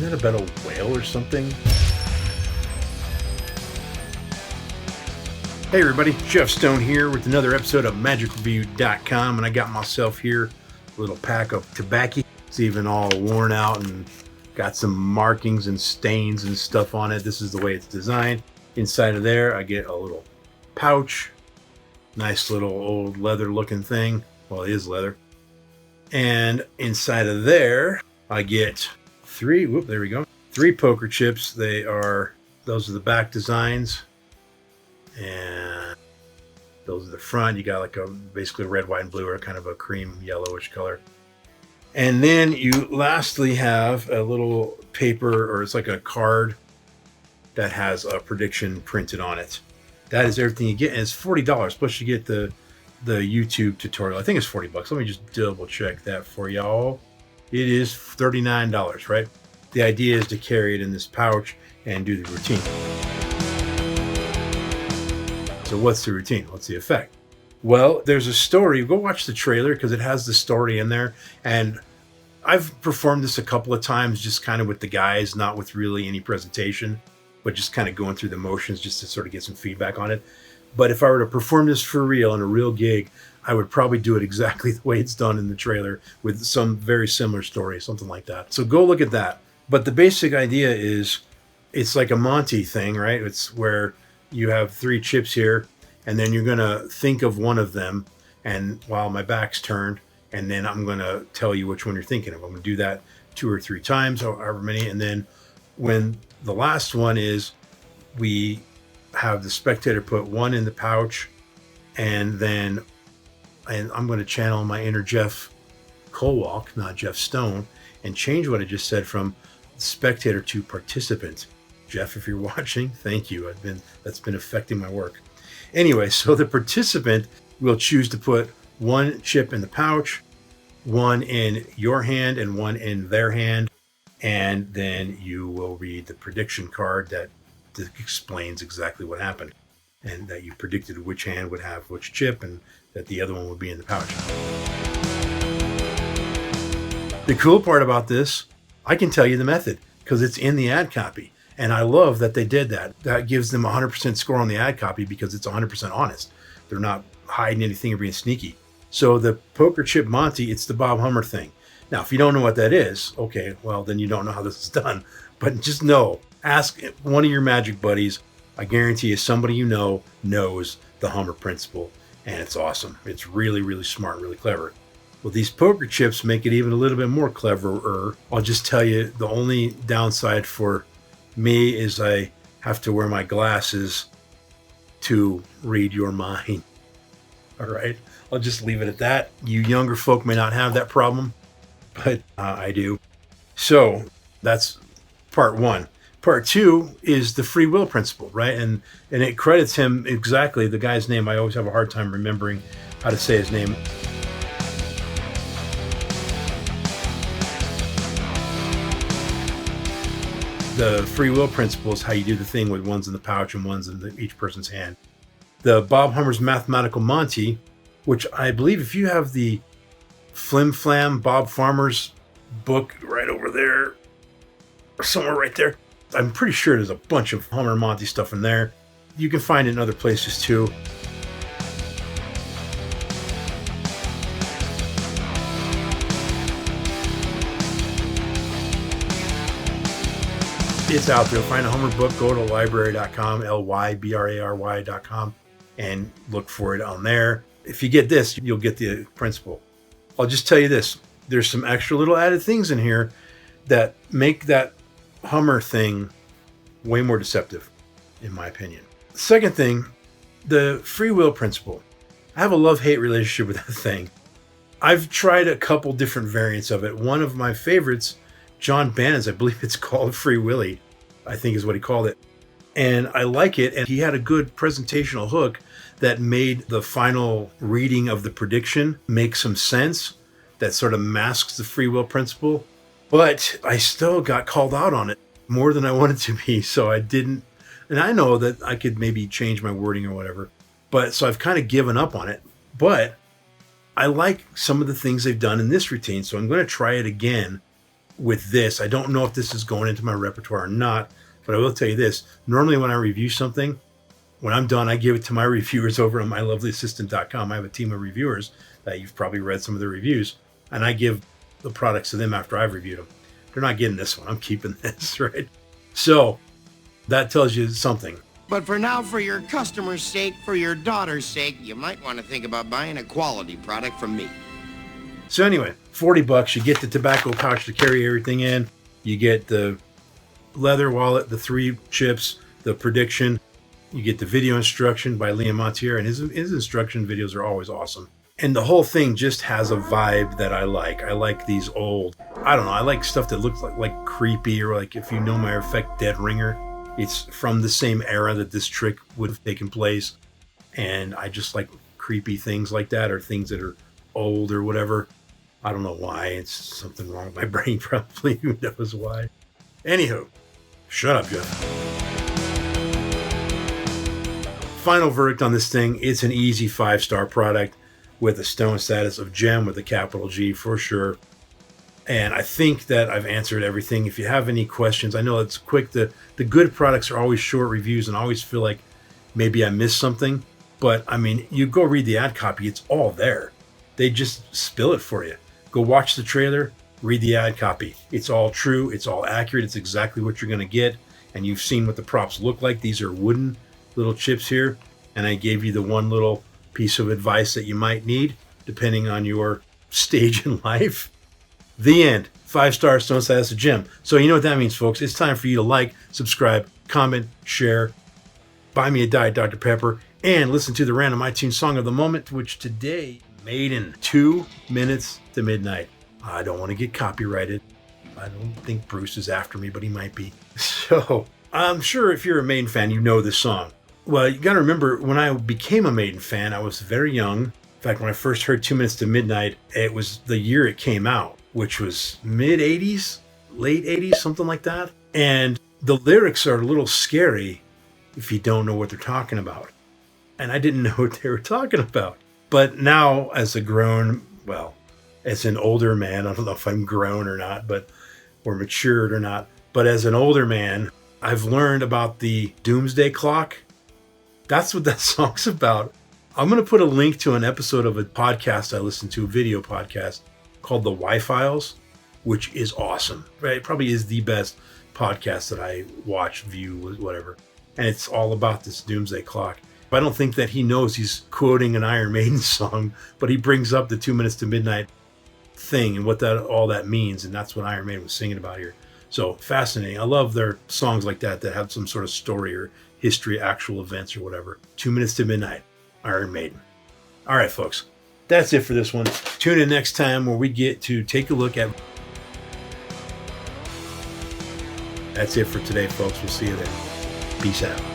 Isn't that about a whale or something? Hey everybody, Jeff Stone here with another episode of MagicReview.com, and I got myself here a little pack of tobacco. It's even all worn out and got some markings and stains and stuff on it. This is the way it's designed. Inside of there, I get a little pouch. Nice little old leather looking thing. Well, it is leather. And inside of there, I get three poker chips. Those are the back designs. And those are the front. You got like basically red, white, and blue, or kind of a cream yellowish color. And then you lastly have a little paper, or it's like a card that has a prediction printed on it. That is everything you get, and it's $40. Plus you get the YouTube tutorial. I think it's $40. Let me just double check that for y'all. It is $39, right? The idea is to carry it in this pouch and do the routine. So what's the routine? What's the effect? Well, there's a story. Go watch the trailer because it has the story in there. And I've performed this a couple of times just kind of with the guys, not with really any presentation, but just kind of going through the motions just to sort of get some feedback on it. But if I were to perform this for real in a real gig, I would probably do it exactly the way it's done in the trailer with some very similar story, something like that. So go look at that. But the basic idea is it's like a Monty thing, right? It's where you have three chips here, and then you're going to think of one of them, and while my back's turned, and then I'm going to tell you which one you're thinking of. I'm going to do that 2 or 3 times, or however many, and then when the last one is, we have the spectator put one in the pouch, and I'm going to channel my inner Jeff Colwalk, not Jeff Stone, and change what I just said from spectator to participant. Jeff, if you're watching, thank you. That's been affecting my work. Anyway, so the participant will choose to put one chip in the pouch, one in your hand, and one in their hand. And then you will read the prediction card that explains exactly what happened, and that you predicted which hand would have which chip and that the other one would be in the pouch. The cool part about this, I can tell you the method because it's in the ad copy. And I love that they did that. That gives them a 100% score on the ad copy because it's 100% honest. They're not hiding anything or being sneaky. So the poker chip Monty, it's the Bob Hummer thing. Now, if you don't know what that is, okay, well, then you don't know how this is done. But just know, ask one of your magic buddies. I guarantee you somebody you know knows the Hummer principle. And it's awesome. It's really, really smart, really clever. Well, these poker chips make it even a little bit more cleverer. I'll just tell you, the only downside for me is I have to wear my glasses to read your mind. All right, I'll just leave it at that. You younger folk may not have that problem, but I do. So that's part 1. Part 2 is the free will principle, right? And it credits him exactly, the guy's name. I always have a hard time remembering how to say his name. The free will principle is how you do the thing with one's in the pouch and one's in each person's hand. The Bob Hummer's Mathematical Monty, which I believe if you have the Flim Flam Bob Farmer's book right over there, or somewhere right there, I'm pretty sure there's a bunch of Hummer Monty stuff in there. You can find it in other places too. It's out there. Find a Hummer book, go to library.com, LYBRARY.com, and look for it on there. If you get this, you'll get the principle. I'll just tell you this. There's some extra little added things in here that make that Hummer thing way more deceptive, in my opinion. Second thing, the free will principle. I have a love-hate relationship with that thing. I've tried a couple different variants of it. One of my favorites, John Bannon's, I believe it's called Free Willy, I think is what he called it. And I like it. And he had a good presentational hook that made the final reading of the prediction make some sense, that sort of masks the free will principle. But I still got called out on it more than I wanted to be. So I didn't. And I know that I could maybe change my wording or whatever. But so I've kind of given up on it. But I like some of the things they've done in this routine. So I'm going to try it again with this. I don't know if this is going into my repertoire or not, but I will tell you this. Normally when I review something, when I'm done, I give it to my reviewers over on mylovelyassistant.com. I have a team of reviewers that you've probably read some of the reviews, and I give the products to them after I've reviewed them. They're not getting this one. I'm keeping this, right? So that tells you something. But for now, for your customer's sake, for your daughter's sake, you might want to think about buying a quality product from me. So anyway, $40, you get the tobacco pouch to carry everything in. You get the leather wallet, the 3 chips, the prediction. You get the video instruction by Liam Montier, and his instruction videos are always awesome. And the whole thing just has a vibe that I like. I like these old, I don't know, I like stuff that looks like creepy, or like, if you know my effect, Dead Ringer. It's from the same era that this trick would have taken place. And I just like creepy things like that, or things that are old or whatever. I don't know why. It's something wrong with my brain, probably. Who knows why? Anywho, shut up, Jeff. Final verdict on this thing. It's an easy 5-star product with a stone status of gem with a capital G for sure. And I think that I've answered everything. If you have any questions, I know it's quick. The good products are always short reviews, and I always feel like maybe I missed something. But I mean, you go read the ad copy, it's all there. They just spill it for you. Go watch the trailer, read the ad copy. It's all true, it's all accurate, it's exactly what you're gonna get. And you've seen what the props look like. These are wooden little chips here. And I gave you the one little piece of advice that you might need, depending on your stage in life. The end. 5-star stone status of gem. So you know what that means, folks. It's time for you to like, subscribe, comment, share, buy me a Diet Dr. Pepper, and listen to the random iTunes song of the moment, which today made in 2 minutes to midnight. I don't want to get copyrighted. I don't think Bruce is after me, but he might be. So I'm sure if you're a Maiden fan, you know this song. Well, you got to remember, when I became a Maiden fan, I was very young. In fact, when I first heard 2 minutes to midnight, it was the year it came out, which was mid-'80s, late 80s, something like that. And the lyrics are a little scary if you don't know what they're talking about. And I didn't know what they were talking about. But now, as an older man, I don't know if I'm grown or not, or matured or not, but as an older man, I've learned about the doomsday clock. That's what that song's about. I'm going to put a link to an episode of a podcast I listened to, a video podcast, called The Y-Files, which is awesome. Right? It probably is the best podcast that I watch, view, whatever. And it's all about this doomsday clock. I don't think that he knows he's quoting an Iron Maiden song, but he brings up the 2 minutes to midnight thing and what all that means. And that's what Iron Maiden was singing about here. So fascinating. I love their songs like that have some sort of story or history, actual events or whatever. 2 minutes to midnight, Iron Maiden. All right, folks. That's it for this one. Tune in next time where we get to take a look at... That's it for today, folks. We'll see you then. Peace out.